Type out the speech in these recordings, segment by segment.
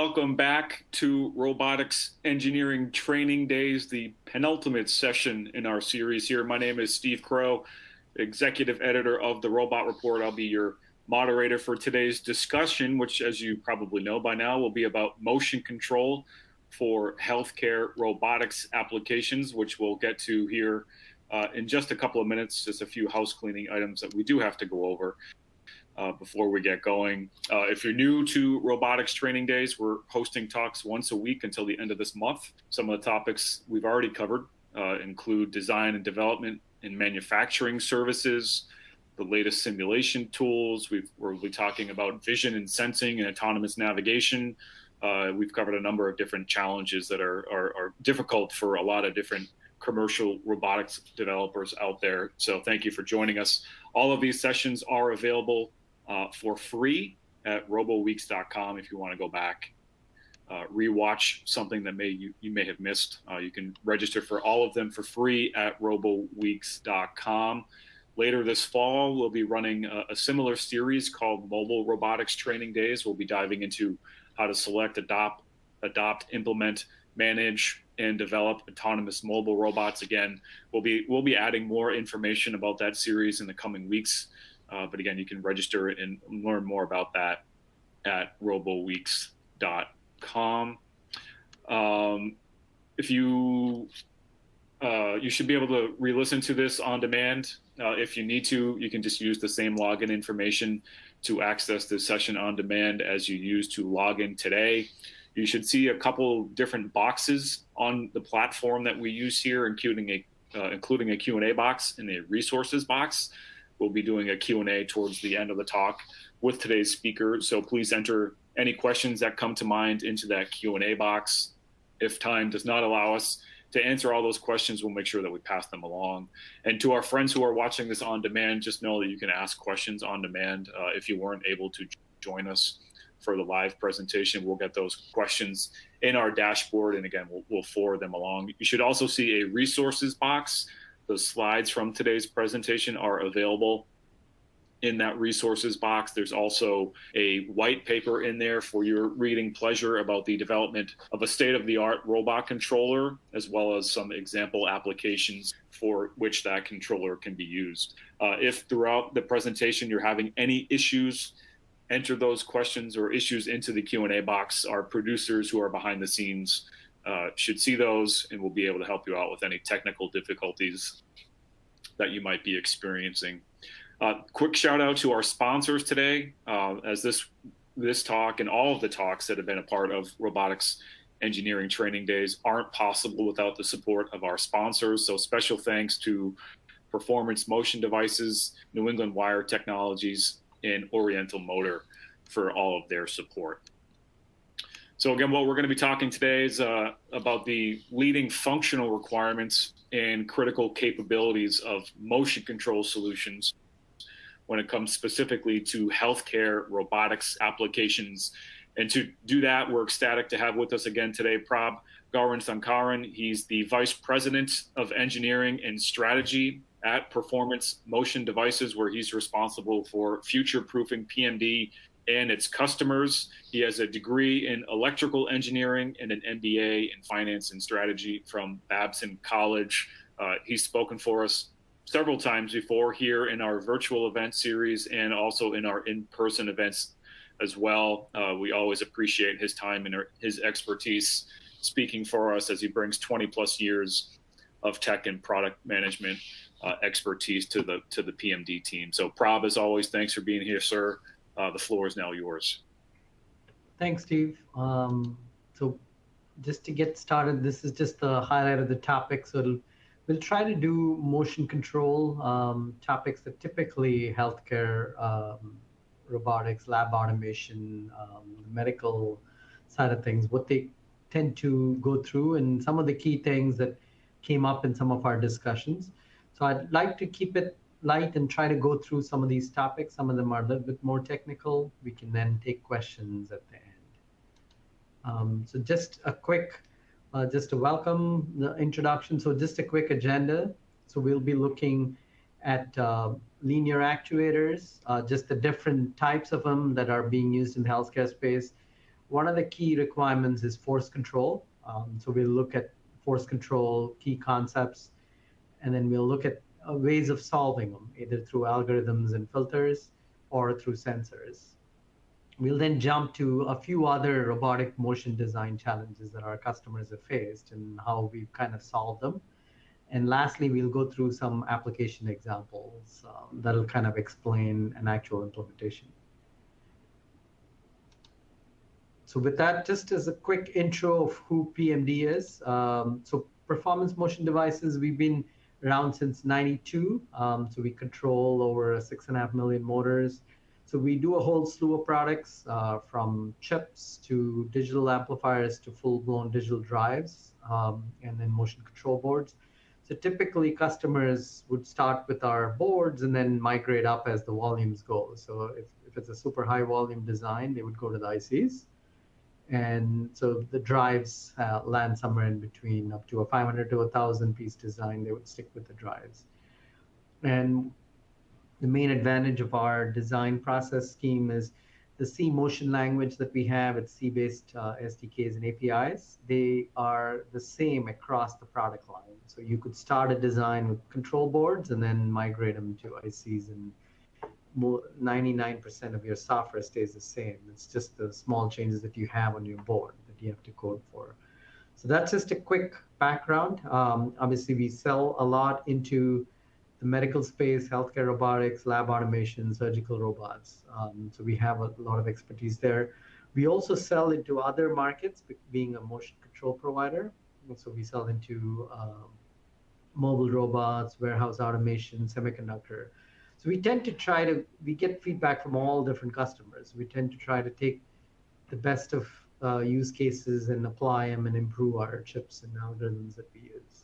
Welcome back to Robotics Engineering Training Days, the penultimate session in our series here. My name is Steve Crowe, Executive Editor of the Robot Report. I'll be your moderator for today's discussion, which, as you probably know by now, will be about motion control for healthcare robotics applications, which we'll get to here in just a couple of minutes, just a few house cleaning items that we do have to go over before we get going. If you're new to Robotics Training Days, we're hosting talks once a week until the end of this month. Some of the topics we've already covered include design and development in manufacturing services, the latest simulation tools. We'll be talking about vision and sensing and autonomous navigation. We've covered a number of different challenges that are difficult for a lot of different commercial robotics developers out there. So thank you for joining us. All of these sessions are available for free at roboweeks.com if you want to go back, rewatch something that you may have missed. You can register for all of them for free at roboweeks.com. Later this fall, we'll be running a similar series called Mobile Robotics Training Days. We'll be diving into how to select, adopt, implement, manage, and develop autonomous mobile robots. Again, we'll be adding more information about that series in the coming weeks. But again, you can register and learn more about that at roboweeks.com. If you should be able to re-listen to this on demand. If you need to, you can just use the same login information to access this session on demand as you used to log in today. You should see a couple different boxes on the platform that we use here, including a Q&A box and a resources box. We'll be doing a Q&A towards the end of the talk with today's speaker. So please enter any questions that come to mind into that Q&A box. If time does not allow us to answer all those questions, we'll make sure that we pass them along. And to our friends who are watching this on demand, just know that you can ask questions on demand. If you weren't able to join us for the live presentation, we'll get those questions in our dashboard, and again, we'll forward them along. You should also see a resources box. The slides from today's presentation are available in that resources box. There's also a white paper in there for your reading pleasure about the development of a state-of-the-art robot controller, as well as some example applications for which that controller can be used. If throughout the presentation you're having any issues, enter those questions or issues into the Q&A box. Our producers who are behind the scenes should see those, and we'll be able to help you out with any technical difficulties that you might be experiencing. Quick shout out to our sponsors today, as this talk and all of the talks that have been a part of Robotics Engineering Training Days aren't possible without the support of our sponsors. So special thanks to Performance Motion Devices, New England Wire Technologies, and Oriental Motor for all of their support. So again, what we're going to be talking today is about the leading functional requirements and critical capabilities of motion control solutions when it comes specifically to healthcare robotics applications. And to do that, we're ecstatic to have with us again today Prabhakar Gowrisankaran. He's the Vice President of Engineering and Strategy at Performance Motion Devices, where he's responsible for future-proofing PMD and its customers. He has a degree in electrical engineering and an MBA in finance and strategy from Babson College. He's spoken for us several times before here in our virtual event series and also in our in-person events as well. We always appreciate his time and his expertise speaking for us as he brings 20 plus years of tech and product management expertise to the PMD team. So Prab, as always, thanks for being here, sir. The floor is now yours. Thanks, Steve. So just to get started, this is just the highlight of the topic. So we'll try to do motion control topics that typically healthcare, robotics, lab automation, medical side of things, what they tend to go through, and some of the key things that came up in some of our discussions. So I'd like to keep it light and try to go through some of these topics. Some of them are a little bit more technical. We can then take questions at the end. So just a quick, just to welcome the introduction. So just a quick agenda. So we'll be looking at linear actuators, just the different types of them that are being used in the healthcare space. one of the key requirements is force control. So we'll look at force control, key concepts, and then we'll look at ways of solving them, either through algorithms and filters or through sensors. We'll then jump to a few other robotic motion design challenges that our customers have faced and how we've kind of solved them. And lastly, we'll go through some application examples that'll kind of explain an actual implementation. So with that, just as a quick intro of who PMD is. So Performance Motion Devices, we've been around since '92. So we control over 6.5 million motors. So we do a whole slew of products, from chips to digital amplifiers to full-blown digital drives, and then motion control boards. So typically customers would start with our boards and then migrate up as the volumes go. So if it's a super high volume design, they would go to the ICs. And so the drives land somewhere in between, up to a 500 to 1,000 piece design, they would stick with the drives. And the main advantage of our design process scheme is the C motion language that we have. It's C-based SDKs and APIs. They are the same across the product line. So you could start a design with control boards and then migrate them to ICs, and 99% of your software stays the same. It's just the small changes that you have on your board that you have to code for. So that's just a quick background. Obviously, we sell a lot into the medical space, healthcare robotics, lab automation, surgical robots. So we have a lot of expertise there. We also sell into other markets, being a motion control provider. So we sell into mobile robots, warehouse automation, semiconductor. So we tend to we get feedback from all different customers. We tend to try to take the best of use cases and apply them and improve our chips and algorithms that we use.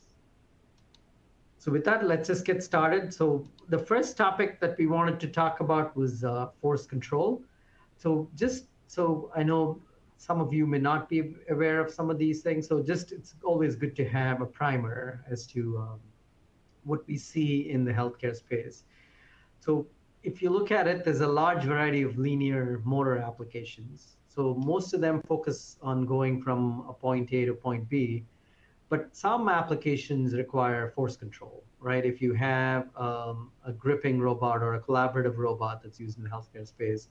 So with that, let's just get started. So the first topic that we wanted to talk about was force control. So I know some of you may not be aware of some of these things. So it's always good to have a primer as to what we see in the healthcare space. So if you look at it, there's a large variety of linear motor applications. So most of them focus on going from a point A to point B. But some applications require force control, right? If you have a gripping robot or a collaborative robot that's used in the healthcare space,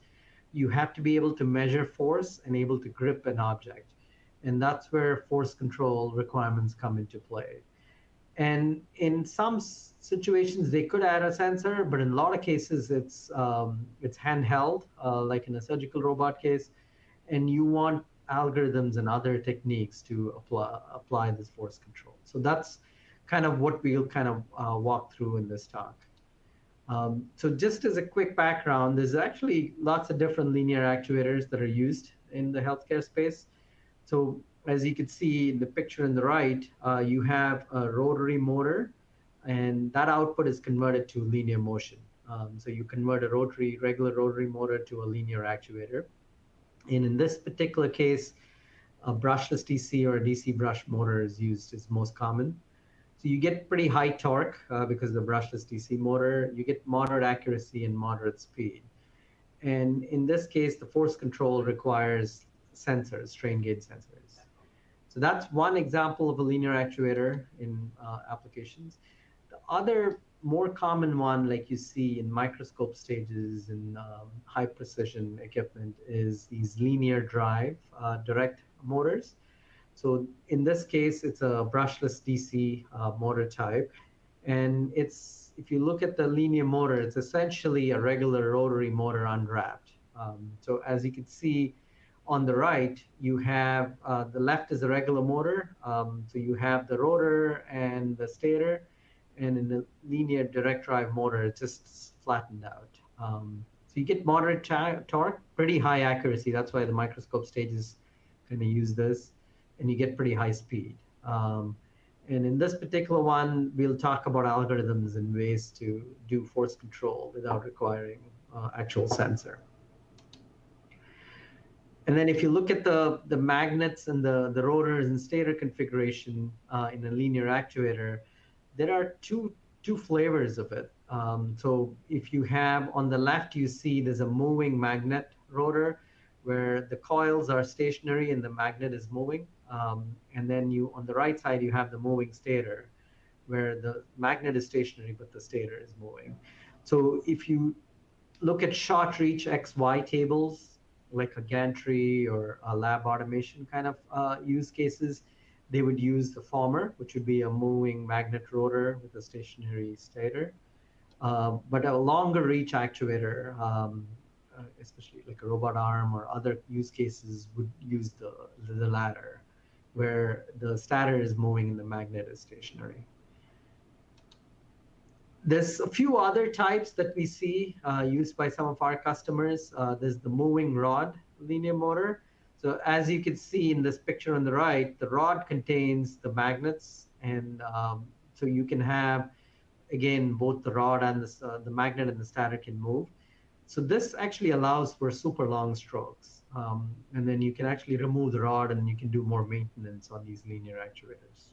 you have to be able to measure force and able to grip an object. And that's where force control requirements come into play. And in some situations, they could add a sensor, but in a lot of cases, it's handheld, like in a surgical robot case, and you want algorithms and other techniques to apply this force control. So that's kind of what we'll kind of walk through in this talk. So just as a quick background, there's actually lots of different linear actuators that are used in the healthcare space. So as you can see in the picture on the right, you have a rotary motor, and that output is converted to linear motion. So you convert a regular rotary motor to a linear actuator. And in this particular case, a brushless DC or a DC brush motor is used, is most common. So you get pretty high torque because of the brushless DC motor. You get moderate accuracy and moderate speed. And in this case, the force control requires sensors, strain gauge sensors. So that's one example of a linear actuator in applications. The other more common one, like you see in microscope stages and high precision equipment, is these linear drive direct motors. So in this case, it's a brushless DC motor type. And if you look at the linear motor, it's essentially a regular rotary motor unwrapped. So as you can see on the right, you have the left is a regular motor. So you have the rotor and the stator. And in the linear direct drive motor, it's just flattened out. So you get moderate torque, pretty high accuracy. That's why the microscope stages kind of use this. And you get pretty high speed. And in this particular one, we'll talk about algorithms and ways to do force control without requiring actual sensor. And then if you look at the magnets and the rotors and stator configuration in a linear actuator, there are two flavors of it. So if you have on the left, you see there's a moving magnet rotor, where the coils are stationary and the magnet is moving. And then on the right side, you have the moving stator, where the magnet is stationary, but the stator is moving. So if you look at short reach XY tables, like a gantry or a lab automation kind of use cases, they would use the former, which would be a moving magnet rotor with a stationary stator. But a longer reach actuator, especially like a robot arm or other use cases, would use the latter, where the stator is moving and the magnet is stationary. There's a few other types that we see used by some of our customers. There's the moving rod linear motor. So as you can see in this picture on the right, the rod contains the magnets. And so you can have, again, both the rod and the magnet and the stator can move. So this actually allows for super long strokes. And then you can actually remove the rod and you can do more maintenance on these linear actuators.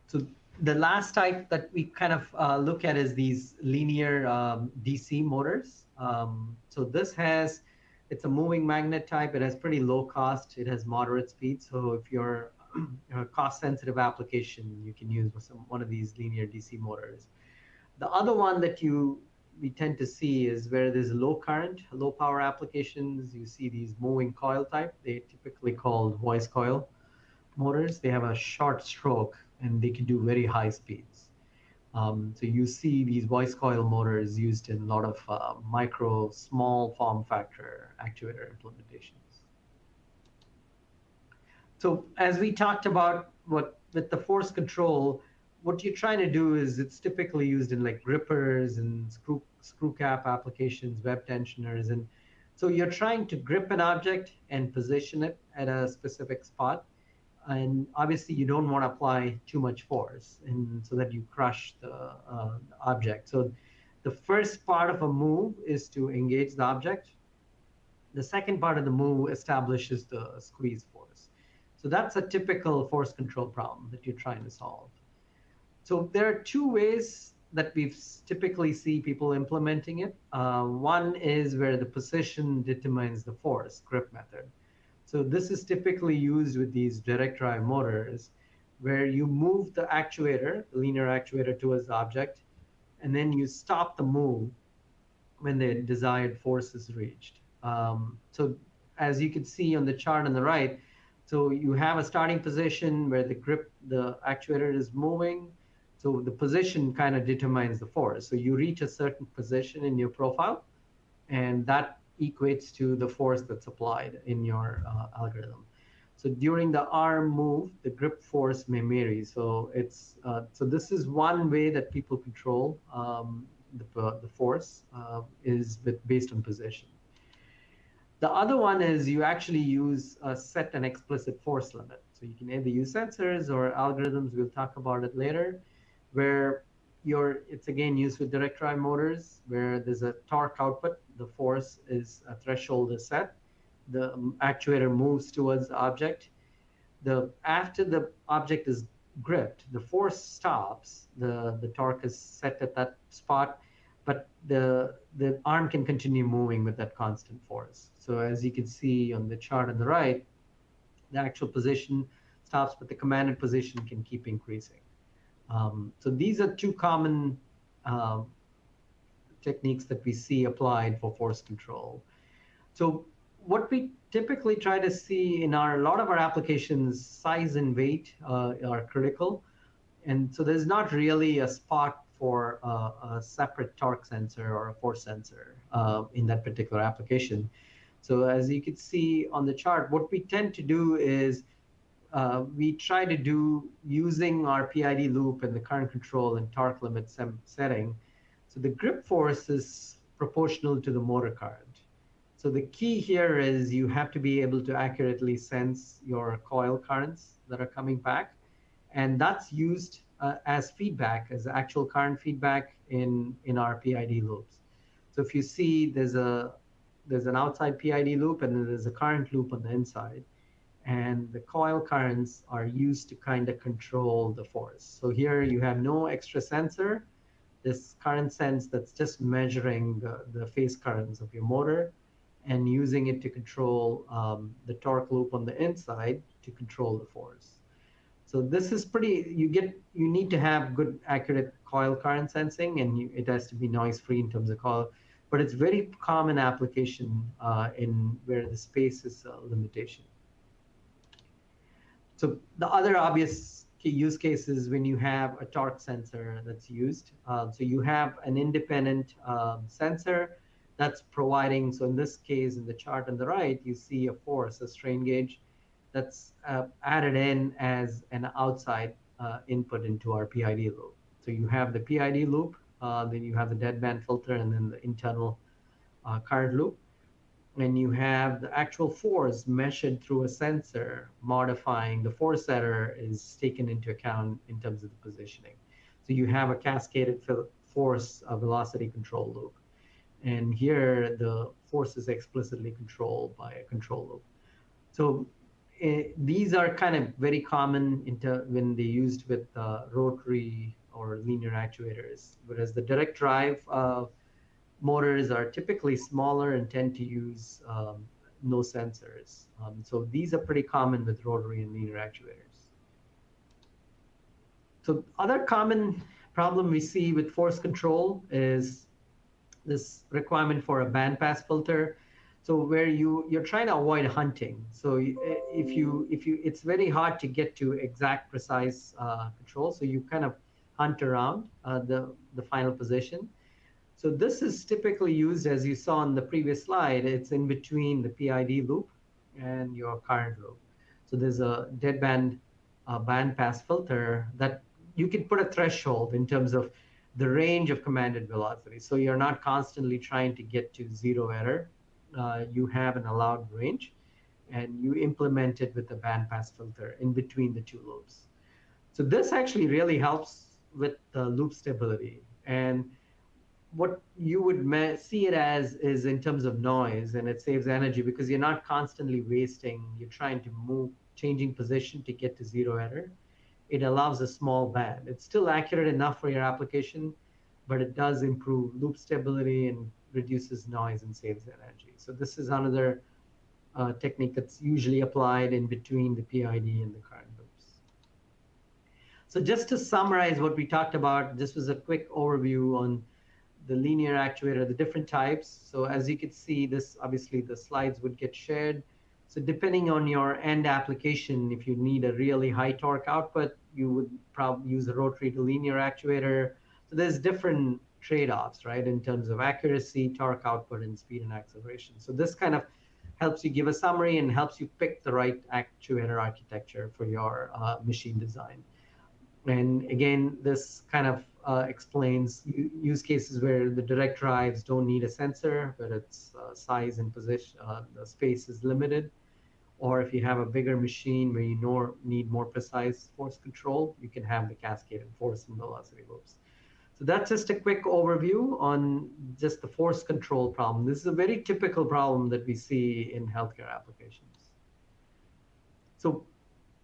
So the last type that we kind of look at is these linear DC motors. So it's a moving magnet type. It has pretty low cost. It has moderate speed. So if you're a cost-sensitive application, you can use one of these linear DC motors. The other one that we tend to see is where there's low current, low power applications. You see these moving coil type. They're typically called voice coil motors. They have a short stroke and they can do very high speeds. So you see these voice coil motors used in a lot of small form factor actuator implementations. So as we talked about with the force control, what you're trying to do is it's typically used in like grippers and screw cap applications, web tensioners. And so you're trying to grip an object and position it at a specific spot. And obviously you don't want to apply too much force and so that you crush the object. So the first part of a move is to engage the object. The second part of the move establishes the squeeze force. So that's a typical force control problem that you're trying to solve. So there are two ways that we typically see people implementing it. One is where the position determines the force, grip method. So this is typically used with these direct drive motors, where you move the actuator, the linear actuator, towards the object, and then you stop the move when the desired force is reached. So as you can see on the chart on the right, so you have a starting position where the actuator is moving. So the position kind of determines the force. So you reach a certain position in your profile, and that equates to the force that's applied in your algorithm. So during the arm move, the grip force may vary. So this is one way that people control the force is based on position. The other one is you actually use set an explicit force limit. So you can either use sensors or algorithms. We'll talk about it later, where it's again used with direct drive motors, where there's a torque output. The force is a threshold is set. The actuator moves towards the object. After the object is gripped, the force stops. The torque is set at that spot, but the arm can continue moving with that constant force. So as you can see on the chart on the right, the actual position stops, but the commanded position can keep increasing. So these are two common techniques that we see applied for force control. So what we typically try to see in a lot of our applications, size and weight are critical. And so there's not really a spot for a separate torque sensor or a force sensor in that particular application. So as you can see on the chart, what we tend to do is we try to do using our PID loop and the current control and torque limit setting. So the grip force is proportional to the motor current. So the key here is you have to be able to accurately sense your coil currents that are coming back. And that's used as feedback, as actual current feedback in our PID loops. So if you see there's an outside PID loop and then there's a current loop on the inside. And the coil currents are used to kind of control the force. So here you have no extra sensor. This current sense that's just measuring the phase currents of your motor. and using it to control the torque loop on the inside to control the force. So this is you need to have good, accurate coil current sensing, and it has to be noise-free in terms of coil, but it's very common application in where the space is a limitation. So the other obvious key use case is when you have a torque sensor that's used. So you have an independent sensor that's providing, so in this case, in the chart on the right, you see a force, a strain gauge, that's added in as an outside input into our PID loop. So you have the PID loop, then you have the deadband filter, and then the internal current loop. And you have the actual force measured through a sensor modifying the force setter is taken into account in terms of the positioning. So you have a cascaded force velocity control loop. And here the force is explicitly controlled by a control loop. So these are kind of very common when they're used with rotary or linear actuators, whereas the direct drive motors are typically smaller and tend to use no sensors. So these are pretty common with rotary and linear actuators. So other common problem we see with force control is this requirement for a bandpass filter. So where you're trying to avoid hunting. So it's very hard to get to exact precise control. So you kind of hunt around the final position. So this is typically used, as you saw on the previous slide, it's in between the PID loop and your current loop. So there's a deadband bandpass filter that you can put a threshold in terms of the range of commanded velocity. So you're not constantly trying to get to zero error. You have an allowed range, and you implement it with the bandpass filter in between the two loops. So this actually really helps with the loop stability. And what you would see it as is in terms of noise, and it saves energy because you're not constantly wasting. You're trying to move, changing position to get to zero error. It allows a small band. It's still accurate enough for your application, but it does improve loop stability and reduces noise and saves energy. So this is another technique that's usually applied in between the PID and the current loops. So just to summarize what we talked about, this was a quick overview on the linear actuator, the different types. So as you can see, this obviously the slides would get shared. So depending on your end application, if you need a really high torque output, you would probably use a rotary to linear actuator. So there's different trade-offs, right, in terms of accuracy, torque output, and speed and acceleration. So this kind of helps you give a summary and helps you pick the right actuator architecture for your machine design. And again, this kind of explains use cases where the direct drives don't need a sensor, but its size and position, the space is limited. Or if you have a bigger machine where you need more precise force control, you can have the cascaded force and velocity loops. So that's just a quick overview on just the force control problem. This is a very typical problem that we see in healthcare applications. So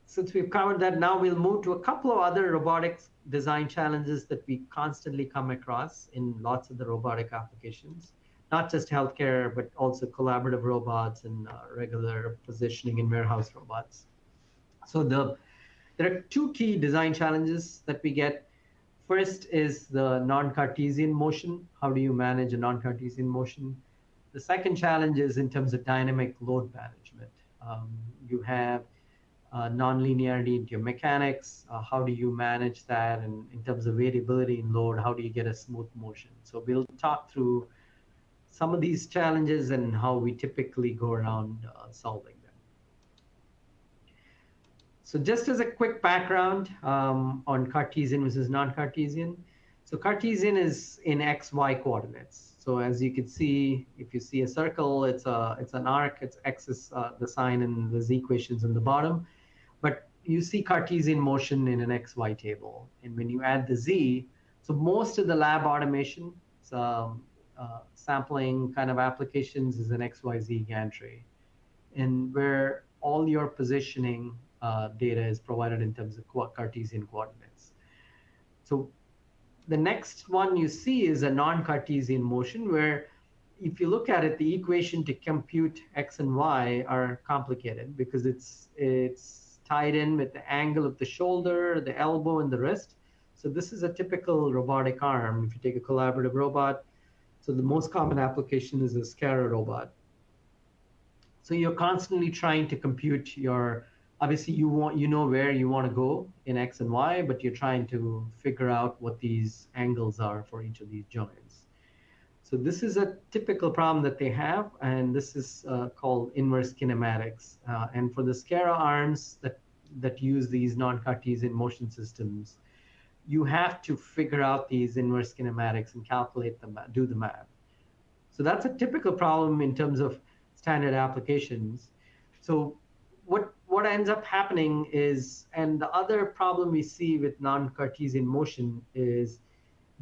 since we've covered that, now we'll move to a couple of other robotics design challenges that we constantly come across in lots of the robotic applications, not just healthcare, but also collaborative robots and regular positioning in warehouse robots. So there are two key design challenges that we get. First is the non-Cartesian motion. How do you manage a non-Cartesian motion? The second challenge is in terms of dynamic load management. You have non-linearity into your mechanics. How do you manage that? And in terms of variability in load, how do you get a smooth motion? So we'll talk through some of these challenges and how we typically go around solving them. So just as a quick background on Cartesian versus non-Cartesian. So Cartesian is in X, Y coordinates. So as you can see, if you see a circle, it's an arc, it's X is the sign and the Z equations in the bottom. But you see Cartesian motion in an XY table. And when you add the Z, so most of the lab automation, sampling kind of applications is an XYZ gantry. And where all your positioning data is provided in terms of Cartesian coordinates. So the next one you see is a non-Cartesian motion where if you look at it, the equation to compute X and Y are complicated because it's tied in with the angle of the shoulder, the elbow, and the wrist. So this is a typical robotic arm. If you take a collaborative robot, so the most common application is a SCARA robot. So you're constantly trying to compute your, obviously you know where you want to go in X and Y, but you're trying to figure out what these angles are for each of these joints. So this is a typical problem that they have, and this is called inverse kinematics. And for the SCARA arms that use these non-Cartesian motion systems, you have to figure out these inverse kinematics and calculate them, do the math. So that's a typical problem in terms of standard applications. So what ends up happening is, and the other problem we see with non-Cartesian motion is,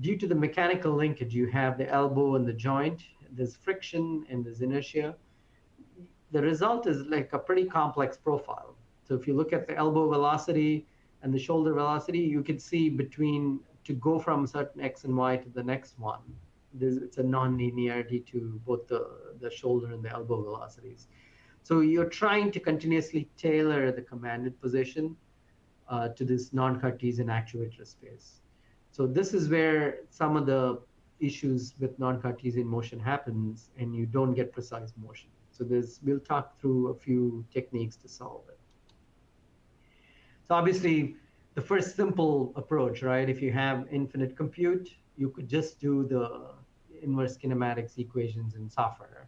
due to the mechanical linkage, you have the elbow and the joint, there's friction and there's inertia. The result is like a pretty complex profile. So if you look at the elbow velocity and the shoulder velocity, you can see to go from certain X and Y to the next one, it's a non-linearity to both the shoulder and the elbow velocities. So you're trying to continuously tailor the commanded position to this non-Cartesian actuator space. So this is where some of the issues with non-Cartesian motion happens, and you don't get precise motion. So we'll talk through a few techniques to solve it. So obviously, the first simple approach, right? If you have infinite compute, you could just do the inverse kinematics equations in software.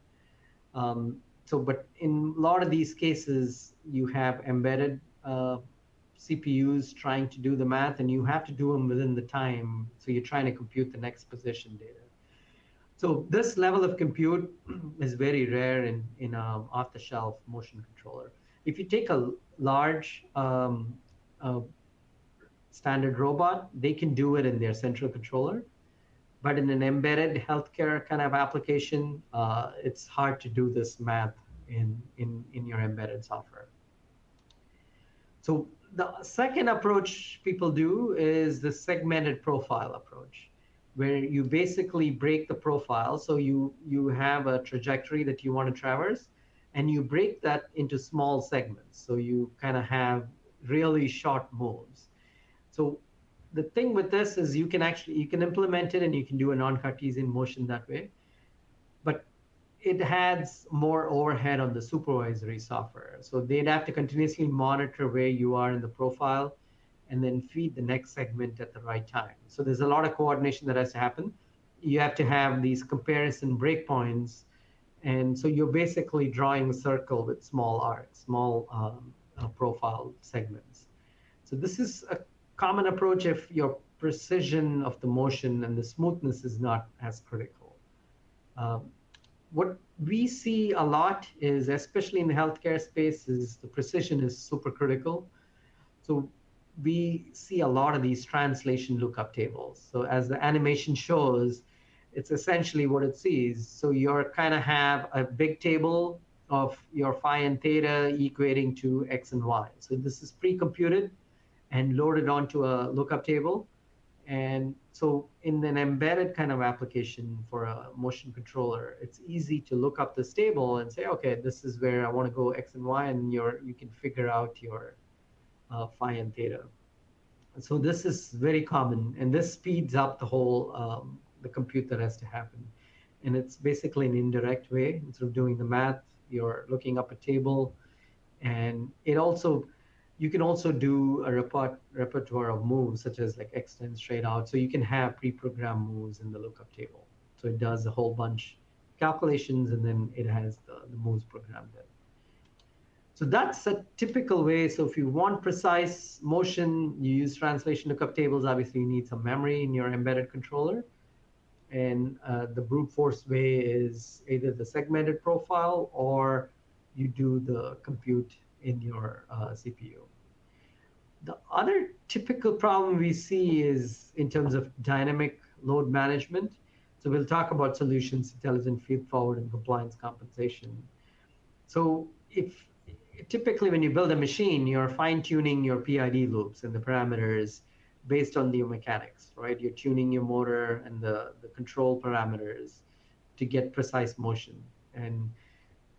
But in a lot of these cases, you have embedded CPUs trying to do the math, and you have to do them within the time. So you're trying to compute the next position data. So this level of compute is very rare in an off-the-shelf motion controller. If you take a large standard robot, they can do it in their central controller. But in an embedded healthcare kind of application, it's hard to do this math in your embedded software. So the second approach people do is the segmented profile approach, where you basically break the profile. So you have a trajectory that you want to traverse, and you break that into small segments. So you kind of have really short moves. So the thing with this is you can implement it and you can do a non-Cartesian motion that way, but it adds more overhead on the supervisory software. So they'd have to continuously monitor where you are in the profile and then feed the next segment at the right time. So there's a lot of coordination that has to happen. You have to have these comparison breakpoints. And so you're basically drawing a circle with small arcs, small profile segments. So this is a common approach if your precision of the motion and the smoothness is not as critical. What we see a lot is, especially in the healthcare space, is the precision is super critical. So we see a lot of these translation lookup tables. So as the animation shows, it's essentially what it sees. So you're kind of have a big table of your phi and theta equating to X and Y. So this is pre-computed and loaded onto a lookup table. And so in an embedded kind of application for a motion controller, it's easy to look up this table and say, okay, this is where I want to go X and Y, and you can figure out your phi and theta. And so this is very common, and this speeds up the whole, the compute that has to happen. And it's basically an indirect way. Instead of doing the math, you're looking up a table, and you can also do a repertoire of moves, such as like extend straight out. So you can have pre-programmed moves in the lookup table. So it does a whole bunch of calculations, and then it has the moves programmed in. So that's a typical way. So if you want precise motion, you use translation lookup tables. Obviously, you need some memory in your embedded controller. And the brute force way is either the segmented profile or you do the compute in your CPU. The other typical problem we see is in terms of dynamic load management. So we'll talk about solutions, intelligent feed-forward, and compliance compensation. So typically when you build a machine, you're fine-tuning your PID loops and the parameters based on the mechanics, right? You're tuning your motor and the control parameters to get precise motion. And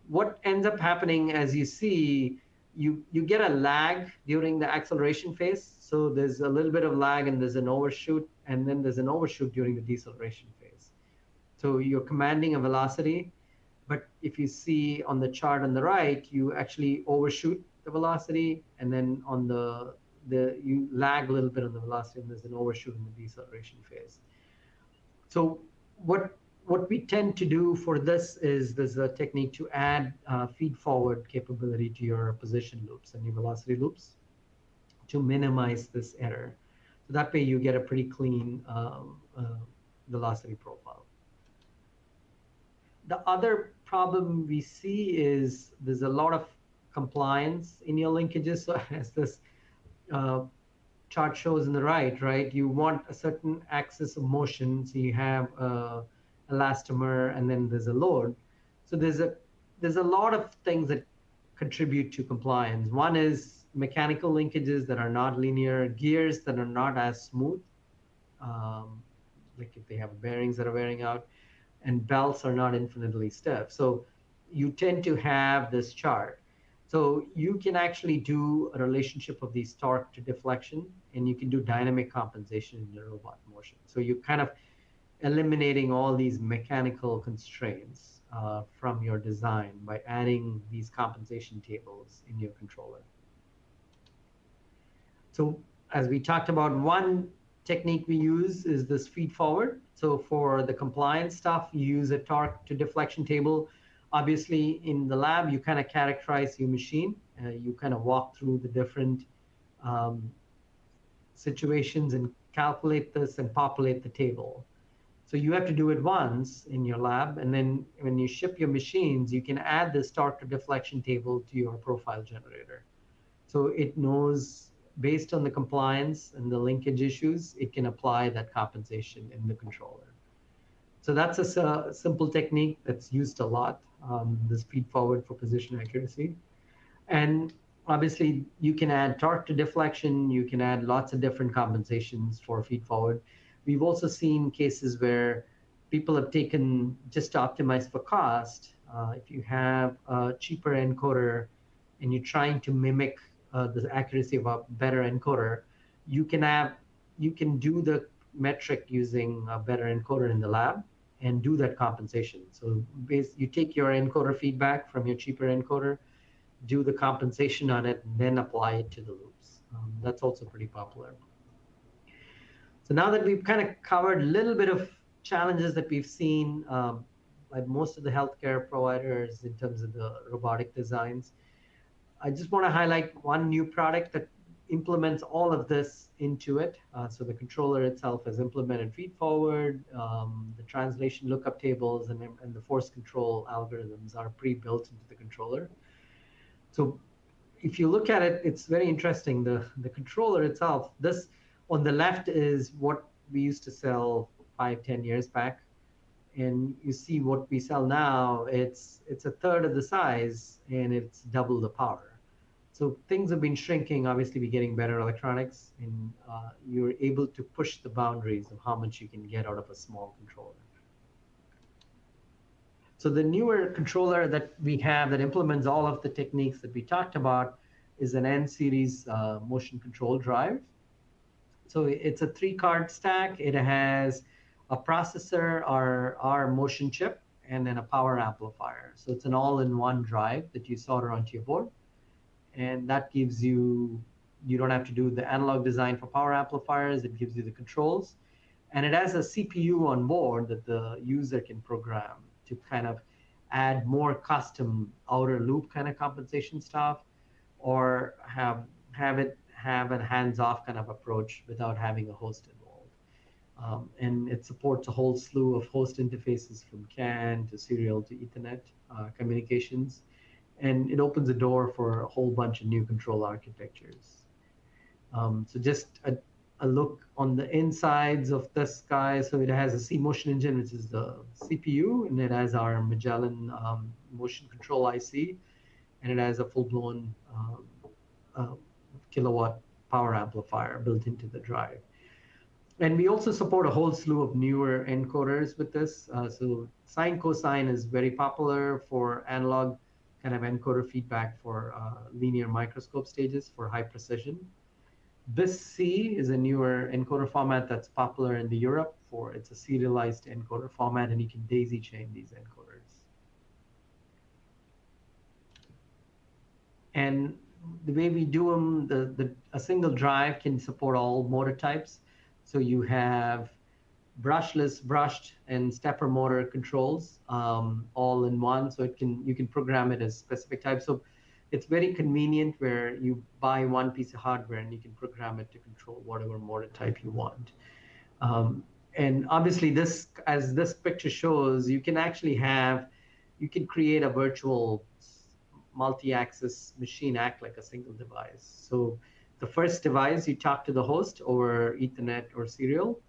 what ends up happening, as you see, you get a lag during the acceleration phase. So there's a little bit of lag and there's an overshoot, and then there's an overshoot during the deceleration phase. So you're commanding a velocity, but if you see on the chart on the right, you actually overshoot the velocity, and then on the you lag a little bit on the velocity, and there's an overshoot in the deceleration phase. So what we tend to do for this is there's a technique to add feed forward capability to your position loops and your velocity loops to minimize this error. So that way you get a pretty clean velocity profile. The other problem we see is there's a lot of compliance in your linkages. So as this chart shows on the right, you want a certain axis of motion. So you have elastomer, and then there's a load. So there's a lot of things that contribute to compliance. One is mechanical linkages that are not linear, gears that are not as smooth, like if they have bearings that are wearing out, and belts are not infinitely stiff. So you tend to have this chart. So you can actually do a relationship of these torque to deflection, and you can do dynamic compensation in your robot motion. So you're kind of eliminating all these mechanical constraints from your design by adding these compensation tables in your controller. So as we talked about, one technique we use is this feed forward. So for the compliance stuff, you use a torque to deflection table. Obviously, in the lab, you kind of characterize your machine. You kind of walk through the different situations and calculate this and populate the table. So you have to do it once in your lab, and then when you ship your machines, you can add this torque to deflection table to your profile generator. So it knows, based on the compliance and the linkage issues, it can apply that compensation in the controller. So that's a simple technique that's used a lot, this feed forward for position accuracy. And obviously, you can add torque to deflection. You can add lots of different compensations for feed forward. We've also seen cases where people have taken, just to optimize for cost, if you have a cheaper encoder and you're trying to mimic the accuracy of a better encoder, you can do the metric using a better encoder in the lab and do that compensation. So you take your encoder feedback from your cheaper encoder, do the compensation on it, and then apply it to the loops. That's also pretty popular. So now that we've kind of covered a little bit of challenges that we've seen, like most of the healthcare providers in terms of the robotic designs, I just want to highlight one new product that implements all of this into it. So the controller itself has implemented feed forward, the translation lookup tables, and the force control algorithms are pre-built into the controller. So if you look at it, it's very interesting. The controller itself, this on the left is what we used to sell 5-10 years back. And you see what we sell now, it's a third of the size and it's double the power. So things have been shrinking. Obviously, we're getting better electronics, and you're able to push the boundaries of how much you can get out of a small controller. So the newer controller that we have that implements all of the techniques that we talked about is an N-series motion control drive. So it's a 3-card stack. It has a processor, our motion chip, and then a power amplifier. So it's an all-in-one drive that you solder onto your board. And that gives you don't have to do the analog design for power amplifiers. It gives you the controls. And it has a CPU on board that the user can program to kind of add more custom outer loop kind of compensation stuff, or have a hands-off kind of approach without having a host involved. And it supports a whole slew of host interfaces from CAN to serial to Ethernet communications. And it opens the door for a whole bunch of new control architectures. So just a look on the insides of this guy. So it has a C-Motion engine, which is the CPU, and it has our Magellan motion control IC, and it has a full-blown kilowatt power amplifier built into the drive. And we also support a whole slew of newer encoders with this. So sine cosine is very popular for analog kind of encoder feedback for linear microscope stages for high precision. BIS-C is a newer encoder format that's popular in the Europe for it's a serialized encoder format, and you can daisy chain these encoders. And the way we do them, a single drive can support all motor types. So you have brushless, brushed, and stepper motor controls all in one. So you can program it as specific types. So it's very convenient where you buy one piece of hardware and you can program it to control whatever motor type you want. And obviously, as this picture shows, you can create a virtual multi-axis machine act like a single device. So the first device, you talk to the host over Ethernet or serial,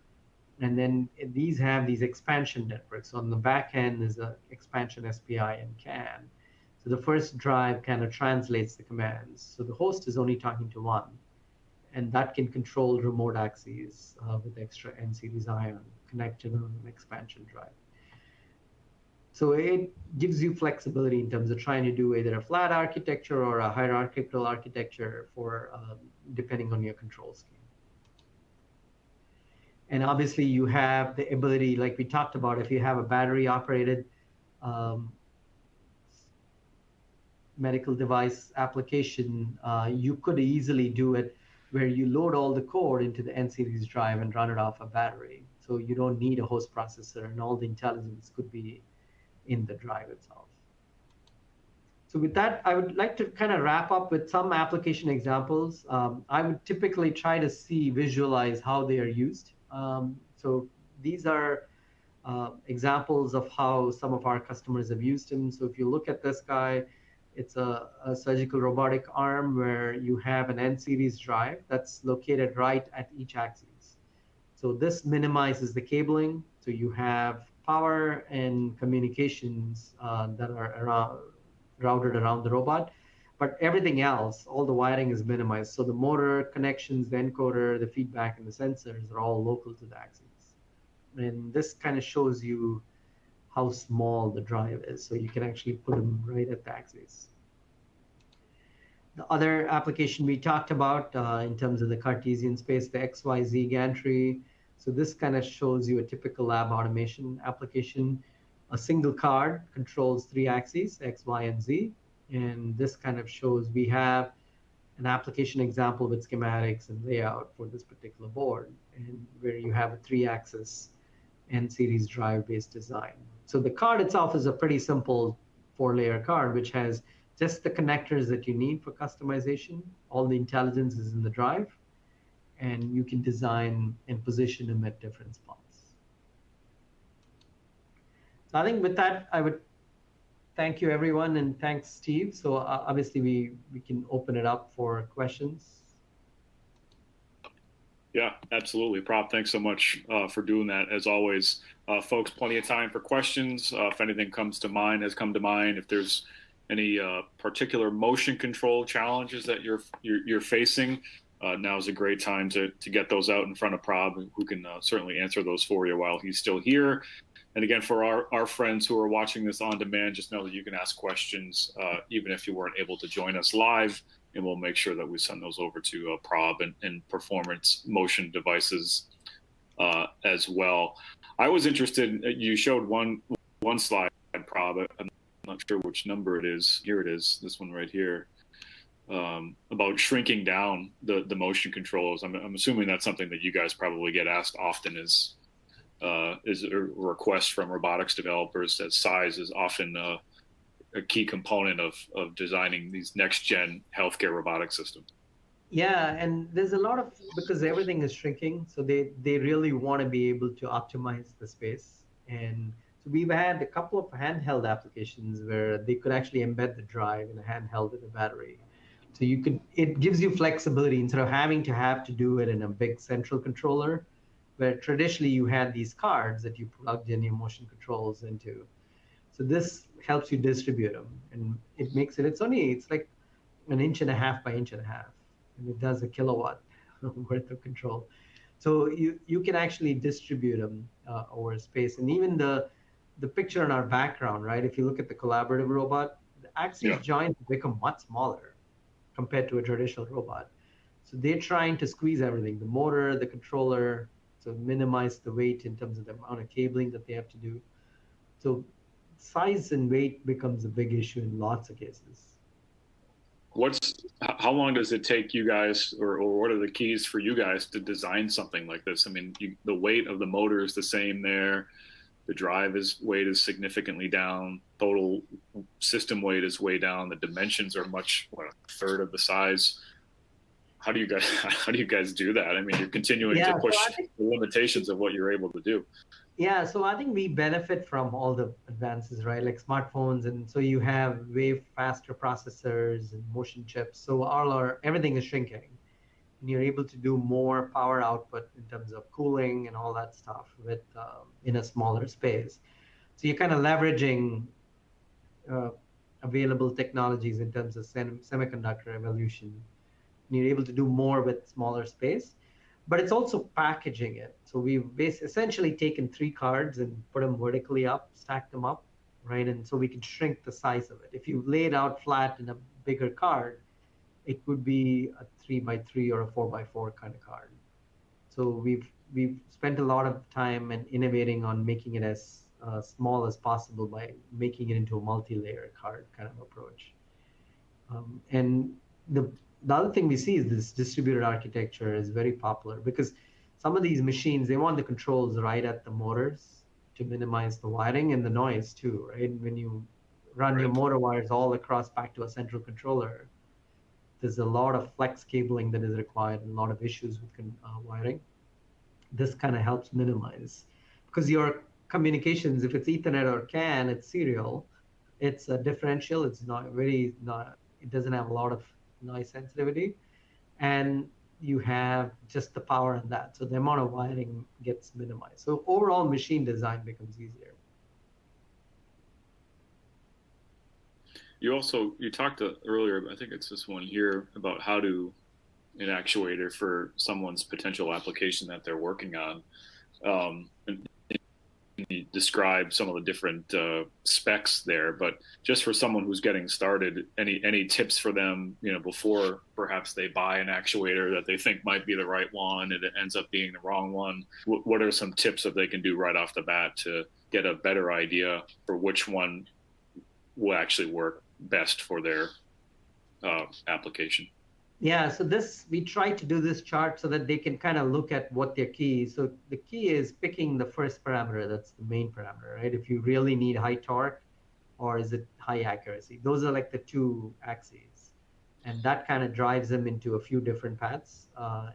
and then these have these expansion networks. So on the back end is an expansion SPI and CAN. So the first drive kind of translates the commands. So the host is only talking to one, and that can control remote axes with extra N-series ion connected on an expansion drive. So it gives you flexibility in terms of trying to do either a flat architecture or a hierarchical architecture for depending on your control scheme. And obviously, you have the ability, like we talked about, if you have a battery-operated medical device application, you could easily do it where you load all the code into the N-series drive and run it off a battery. So you don't need a host processor, and all the intelligence could be in the drive itself. So with that, I would like to kind of wrap up with some application examples. I would typically try to visualize how they are used. So these are examples of how some of our customers have used them. So if you look at this guy, it's a surgical robotic arm where you have an N-series drive that's located right at each axis. So this minimizes the cabling. So you have power and communications that are routed around the robot, but everything else, all the wiring is minimized. So the motor connections, the encoder, the feedback, and the sensors are all local to the axis. And this kind of shows you how small the drive is. So you can actually put them right at the axis. The other application we talked about in terms of the Cartesian space, the XYZ gantry. So this kind of shows you a typical lab automation application. A single card controls 3 axes, X, Y, and Z. And this kind of shows we have an application example with schematics and layout for this particular board, and where you have a 3-axis N-series drive-based design. So the card itself is a pretty simple 4-layer card, which has just the connectors that you need for customization. All the intelligence is in the drive, and you can design and position them at different spots. So I think with that, I would thank you, everyone, and thanks, Steve. So obviously, we can open it up for questions. Yeah, absolutely. Prab, thanks so much for doing that. As always, folks, plenty of time for questions. If anything comes to mind, has come to mind, if there's any particular motion control challenges that you're facing, now's a great time to get those out in front of Prab, who can certainly answer those for you while he's still here. And again, for our friends who are watching this on demand, just know that you can ask questions even if you weren't able to join us live, and we'll make sure that we send those over to Prab and Performance Motion Devices as well. I was interested, you showed one slide, Prab, I'm not sure which number it is. Here it is, this one right here, about shrinking down the motion controls. I'm assuming that's something that you guys probably get asked often is a request from robotics developers, that size is often a key component of designing these next-gen healthcare robotic systems. Yeah, and there's a lot of, because everything is shrinking, so they really want to be able to optimize the space. And so we've had a couple of handheld applications where they could actually embed the drive in a handheld with a battery. So it gives you flexibility instead of having to do it in a big central controller, where traditionally you had these cards that you plugged in your motion controls into. So this helps you distribute them, and it makes it's like 1.5 inches by 1.5 inches, and it does a kilowatt worth of control. So you can actually distribute them over space. And even the picture in our background, right? If you look at the collaborative robot, the axis Yeah. joints become much smaller compared to a traditional robot. So they're trying to squeeze everything, the motor, the controller, to minimize the weight in terms of the amount of cabling that they have to do. So size and weight becomes a big issue in lots of cases. How long does it take you guys, or what are the keys for you guys to design something like this? I mean, the weight of the motor is the same there. The weight is significantly down. Total system weight is way down. The dimensions are a third of the size. How do you guys do that? I mean, you're continuing to push the limitations of what you're able to do. Yeah, so I think we benefit from all the advances, right? Like smartphones, and so you have way faster processors and motion chips. So everything is shrinking, and you're able to do more power output in terms of cooling and all that stuff with in a smaller space. So you're kind of leveraging available technologies in terms of semiconductor evolution. And you're able to do more with smaller space, but it's also packaging it. So we've essentially taken 3 cards and put them vertically up, stacked them up, right? And so we can shrink the size of it. If you lay it out flat in a bigger card, it would be a 3x3 or a 4x4 kind of card. So we've spent a lot of time and innovating on making it as small as possible by making it into a multi-layer card kind of approach. And the other thing we see is this distributed architecture is very popular because some of these machines, they want the controls right at the motors to minimize the wiring and the noise too, right? When you run your motor wires all across back to a central controller, there's a lot of flex cabling that is required and a lot of issues with wiring. This kind of helps minimize because your communications, if it's Ethernet or CAN, it's serial, it's a differential, it doesn't have a lot of noise sensitivity, and you have just the power on that. So the amount of wiring gets minimized. So overall machine design becomes easier. You talked earlier, I think it's this one here, about how to an actuator for someone's potential application that they're working on. And you describe some of the different specs there, but just for someone who's getting started, any tips for them, before perhaps they buy an actuator that they think might be the right one and it ends up being the wrong one? What are some tips that they can do right off the bat to get a better idea for which one will actually work best for their application? Yeah, so we try to do this chart so that they can kind of look at what their key is. So the key is picking the first parameter, that's the main parameter, right? If you really need high torque or is it high accuracy? Those are like the 2 axes. And that kind of drives them into a few different paths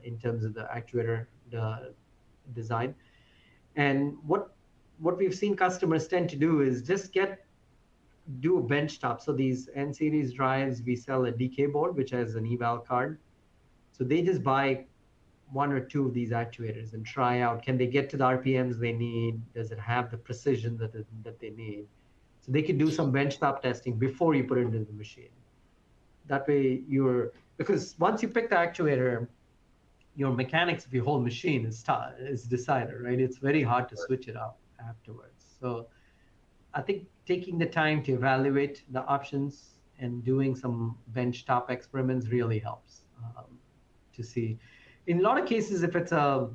in terms of the actuator design. And what we've seen customers tend to do is just do a benchtop. So these N series drives, we sell a DK board, which has an eval card. So they just buy 1 or 2 of these actuators and try out, can they get to the RPMs they need? Does it have the precision that they need? So they could do some benchtop testing before you put it into the machine. That way because once you pick the actuator, your mechanics of your whole machine is decided, right? It's very hard to switch it up afterwards. So I think taking the time to evaluate the options and doing some benchtop experiments really helps to see. In a lot of cases, if it's a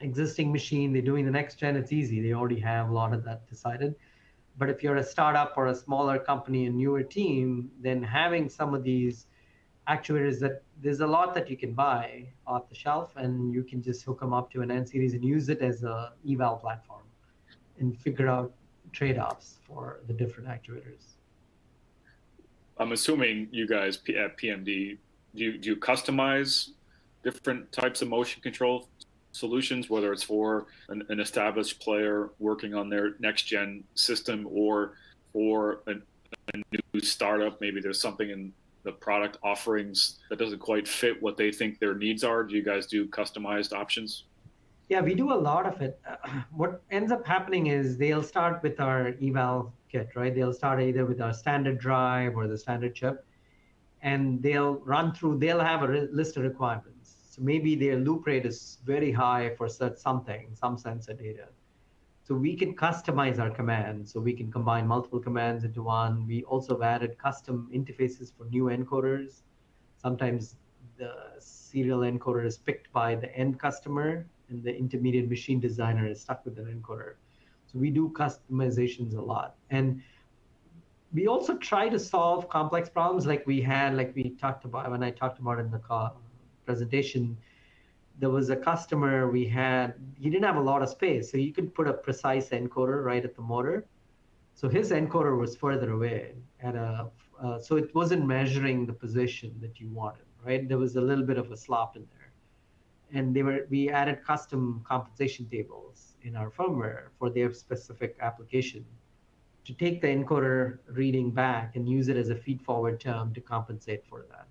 existing machine, they're doing the next gen, it's easy. They already have a lot of that decided. But if you're a startup or a smaller company, a newer team, then having some of these actuators, that there's a lot that you can buy off the shelf and you can just hook them up to an N series and use it as a eval platform and figure out trade-offs for the different actuators. I'm assuming you guys at PMD, do you customize different types of motion control solutions, whether it's for an established player working on their next gen system or for a new startup? Maybe there's something in the product offerings that doesn't quite fit what they think their needs are. Do you guys do customized options? Yeah, we do a lot of it. What ends up happening is they'll start with our eval kit, right? They'll start either with our standard drive or the standard chip, and they'll have a list of requirements. So maybe their loop rate is very high for some sensor data. So we can customize our commands. So we can combine multiple commands into one. We also have added custom interfaces for new encoders. Sometimes the serial encoder is picked by the end customer, and the intermediate machine designer is stuck with an encoder. So we do customizations a lot. And we also try to solve complex problems like we talked about when I talked about in the presentation. There was a customer he didn't have a lot of space, so you could put a precise encoder right at the motor. So his encoder was further away so it wasn't measuring the position that you wanted, right? There was a little bit of a slop in there. And we added custom compensation tables in our firmware for their specific application to take the encoder reading back and use it as a feed-forward term to compensate for that.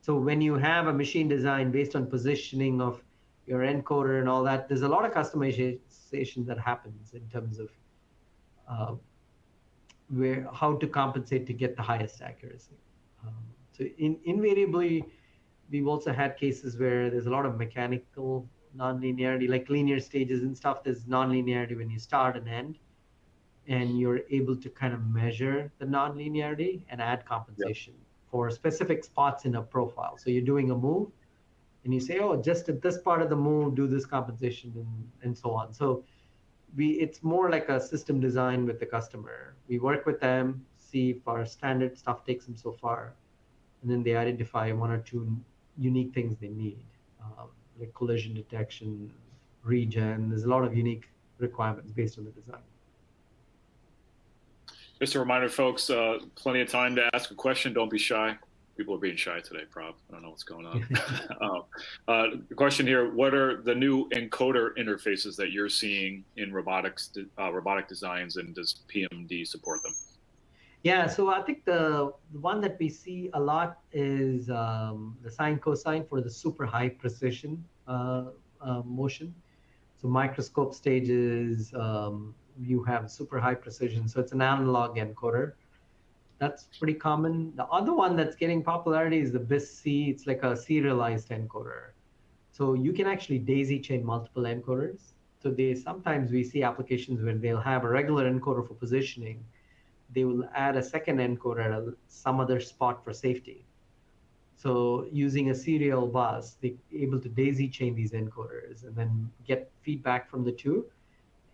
So when you have a machine design based on positioning of your encoder and all that, there's a lot of customization that happens in terms of how to compensate to get the highest accuracy. So invariably, we've also had cases where there's a lot of mechanical nonlinearity, like linear stages and stuff. There's nonlinearity when you start and end, and you're able to kind of measure the nonlinearity and add compensation for specific spots in a profile. So you're doing a move, and you say, oh, just at this part of the move, do this compensation, and so on. So it's more like a system design with the customer. We work with them, see if our standard stuff takes them so far, and then they identify one or two unique things they need, like collision detection, regen. There's a lot of unique requirements based on the design. Just a reminder, folks, plenty of time to ask a question. Don't be shy. People are being shy today, Prab. I don't know what's going on. The question here, what are the new encoder interfaces that you're seeing in robotic designs, and does PMD support them? Yeah, so I think the one that we see a lot is the sine cosine for the super high precision motion. So microscope stages, you have super high precision. So it's an analog encoder. That's pretty common. The other one that's getting popularity is the BIS-C. It's like a serialized encoder. So you can actually daisy chain multiple encoders. So sometimes we see applications where they'll have a regular encoder for positioning. They will add a second encoder at some other spot for safety. So using a serial bus, they're able to daisy chain these encoders and then get feedback from the two.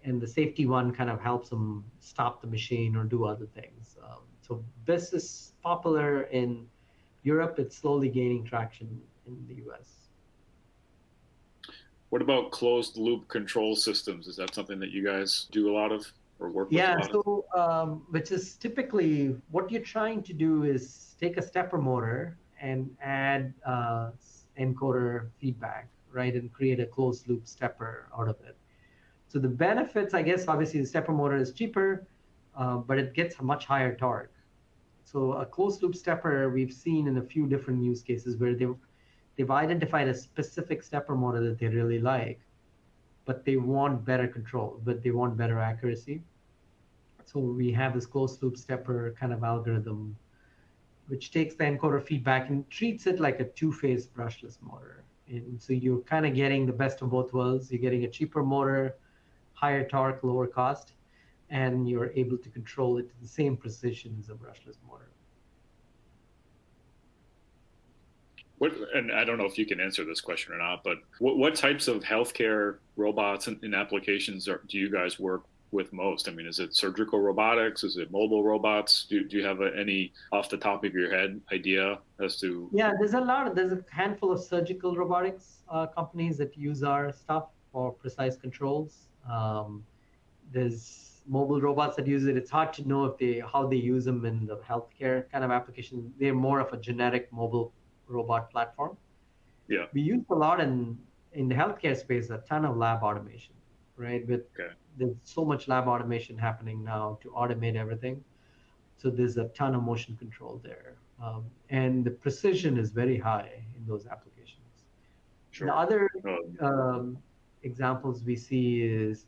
And the safety one kind of helps them stop the machine or do other things. So this is popular in Europe. It's slowly gaining traction in the US. What about closed loop control systems? Is that something that you guys do a lot of or work with a lot of? Which is typically what you're trying to do is take a stepper motor and add encoder feedback, right, and create a closed loop stepper out of it. So the benefits, I guess, obviously the stepper motor is cheaper, but it gets a much higher torque. So a closed loop stepper we've seen in a few different use cases where they've identified a specific stepper motor that they really like, but they want better control, but they want better accuracy. So we have this closed loop stepper kind of algorithm, which takes the encoder feedback and treats it like a two-phase brushless motor. And so you're kind of getting the best of both worlds. You're getting a cheaper motor, higher torque, lower cost, and you're able to control it to the same precision as a brushless motor. And I don't know if you can answer this question or not, but what types of healthcare robots and applications do you guys work with most? I mean, is it surgical robotics? Is it mobile robots? Do you have any off the top of your head idea as to? Yeah, there's a handful of surgical robotics companies that use our stuff for precise controls. There's mobile robots that use it. It's hard to know how they use them in the healthcare kind of application. They're more of a generic mobile robot platform. Yeah. We use a lot in the healthcare space, a ton of lab automation, right? There's so much lab automation happening now to automate everything. So there's a ton of motion control there. And the precision is very high in those applications. Sure. The other examples we see is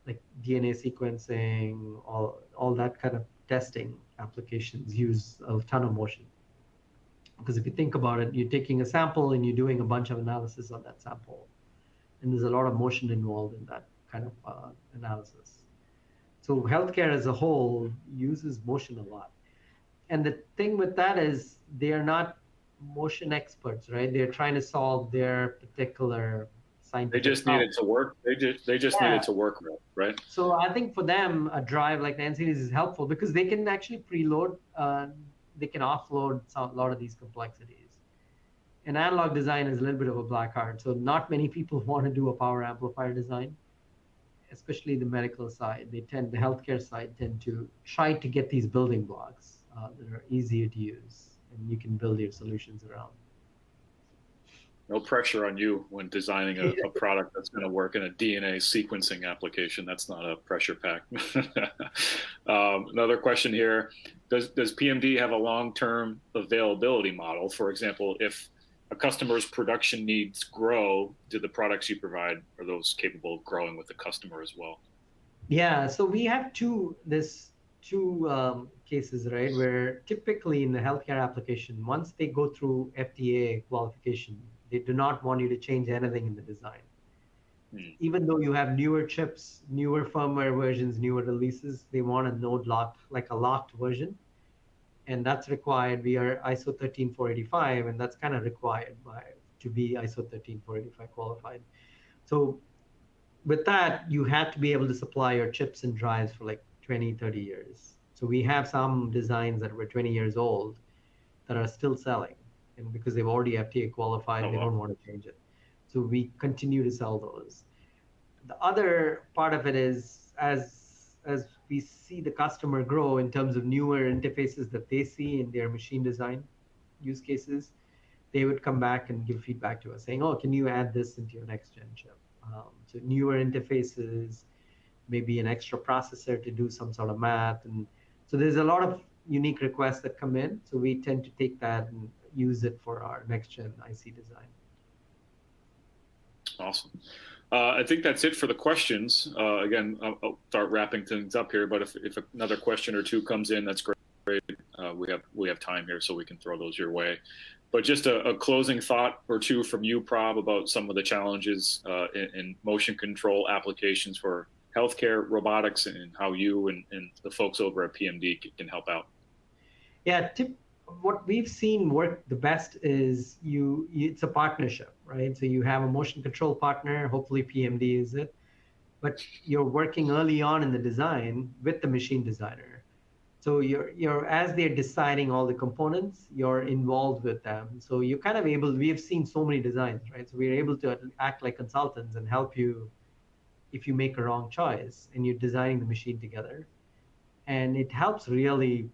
like DNA sequencing, all that kind of testing applications use a ton of motion. Because if you think about it, you're taking a sample and you're doing a bunch of analysis on that sample. And there's a lot of motion involved in that kind of analysis. So healthcare as a whole uses motion a lot. And the thing with that is they are not motion experts, right? They're trying to solve their particular They scientific just problem. needed to work. They just Yeah. needed to work right. So I think for them, a drive like the NCDs is helpful because they can actually preload, they can offload a lot of these complexities. And analog design is a little bit of a black art. So not many people want to do a power amplifier design, especially the medical side. The healthcare side tend to try to get these building blocks that are easier to use and you can build your solutions around. No pressure on you when designing a product that's going to work in a DNA sequencing application. That's not a pressure pack. Another question here: Does PMD have a long-term availability model? For example, if a customer's production needs grow, do the products you provide, are those capable of growing with the customer as well? Yeah, so we have two cases, right, where typically in the healthcare application, once they go through FDA qualification, they do not want you to change anything in the design. Even though you have newer chips, newer firmware versions, newer releases, they want a node locked, like a locked version. And that's required. We are ISO 13485, and that's kind of required to be ISO 13485 qualified. So with that, you have to be able to supply your chips and drives for like 20, 30 years. So we have some designs that were 20 years old that are still selling. And because they've already FDA qualified, they don't want to change it. So we continue to sell those. The other part of it is as we see the customer grow in terms of newer interfaces that they see in their machine design use cases, they would come back and give feedback to us saying, oh, can you add this into your next gen chip? So newer interfaces, maybe an extra processor to do some sort of math. And so there's a lot of unique requests that come in. So we tend to take that and use it for our next gen IC design. Awesome. I think that's it for the questions. Again, I'll start wrapping things up here, but if another question or two comes in, that's great. We have time here, so we can throw those your way. But just a closing thought or two from you, Prab, about some of the challenges in motion control applications for healthcare robotics and how you and the folks over at PMD can help out. Yeah, what we've seen work the best is it's a partnership, right? So you have a motion control partner, hopefully PMD is it, but you're working early on in the design with the machine designer. So you're as they're deciding all the components, you're involved with them. So you're kind of we have seen so many designs, right? So we're able to act like consultants and help you if you make a wrong choice and you're designing the machine together. And it helps really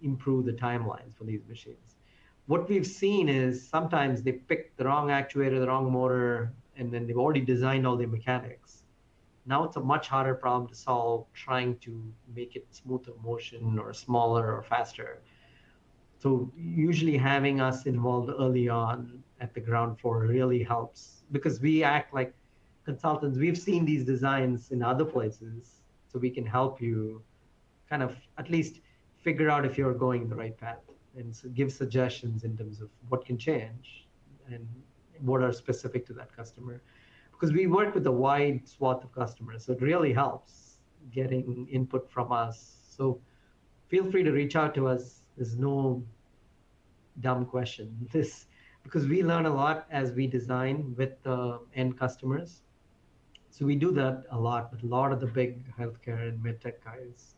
improve the timelines for these machines. What we've seen is sometimes they pick the wrong actuator, the wrong motor, and then they've already designed all their mechanics. Now it's a much harder problem to solve trying to make it smoother motion or smaller or faster. So usually having us involved early on at the ground floor really helps because we act like consultants. We've seen these designs in other places, so we can help you kind of at least figure out if you're going the right path and so give suggestions in terms of what can change and what are specific to that customer. Because we work with a wide swath of customers, so it really helps getting input from us. So feel free to reach out to us. There's no dumb question. Because we learn a lot as we design with the end customers. So we do that a lot with a lot of the big healthcare and medtech guys.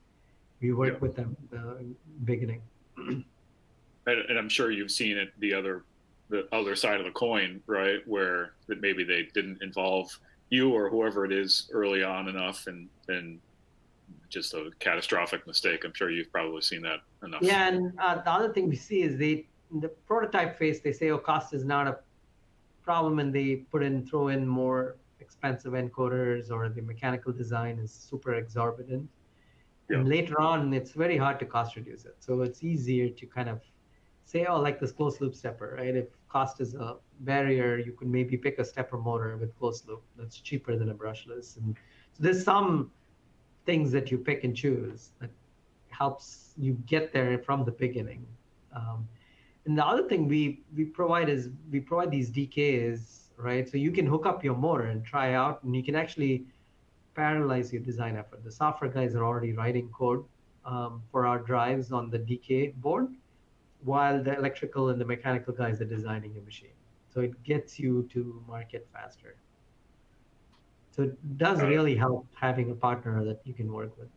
We work with them in the beginning. And I'm sure you've seen it the other side of the coin, right? Where maybe they didn't involve you or whoever it is early on enough, and then just a catastrophic mistake. I'm sure you've probably seen that enough. Yeah, and the other thing we see is in the prototype phase, they say, oh, cost is not a problem, and they throw in more expensive encoders, or the mechanical design is super exorbitant. And later on, it's very hard to cost reduce it. So it's easier to kind of say, oh, like this closed loop stepper, right? If cost is a barrier, you could maybe pick a stepper motor with closed loop that's cheaper than a brushless. And so there's some things that you pick and choose that helps you get there from the beginning. And the other thing we provide these DKs, right? So you can hook up your motor and try out, and you can actually parallelize your design effort. The software guys are already writing code for our drives on the DK board, while the electrical and the mechanical guys are designing a machine. So it gets you to market faster. So it does really help having a partner that you can work with.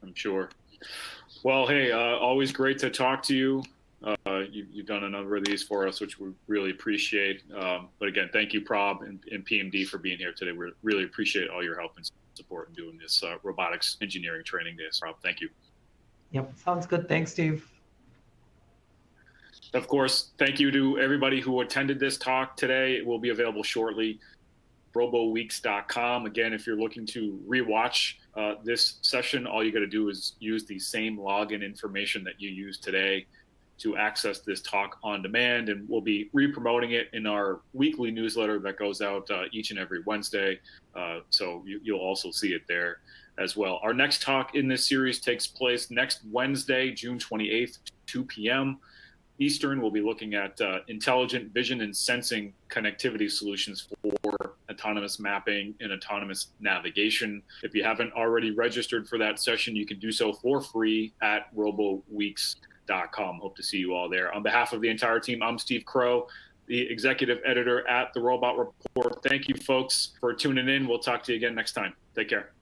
I'm sure. Well, hey, always great to talk to you. You've done a number of these for us, which we really appreciate. But again, thank you, Prab and PMD, for being here today. We really appreciate all your help and support in doing this Robotics Engineering Training Days. Prab, thank you. Yep, sounds good. Thanks, Steve. Of course, thank you to everybody who attended this talk today. It will be available shortly. roboweeks.com. Again, if you're looking to rewatch this session, all you got to do is use the same login information that you used today to access this talk on demand, and we'll be re-promoting it in our weekly newsletter that goes out each and every Wednesday. So you'll also see it there as well. Our next talk in this series takes place next Wednesday, June 28th, 2 p.m. Eastern. We'll be looking at intelligent vision and sensing connectivity solutions for autonomous mapping and autonomous navigation. If you haven't already registered for that session, you can do so for free at roboweeks.com. Hope to see you all there. On behalf of the entire team, I'm Steve Crowe, the executive editor at the Robot Report. Thank you, folks, for tuning in. We'll talk to you again next time. Take care.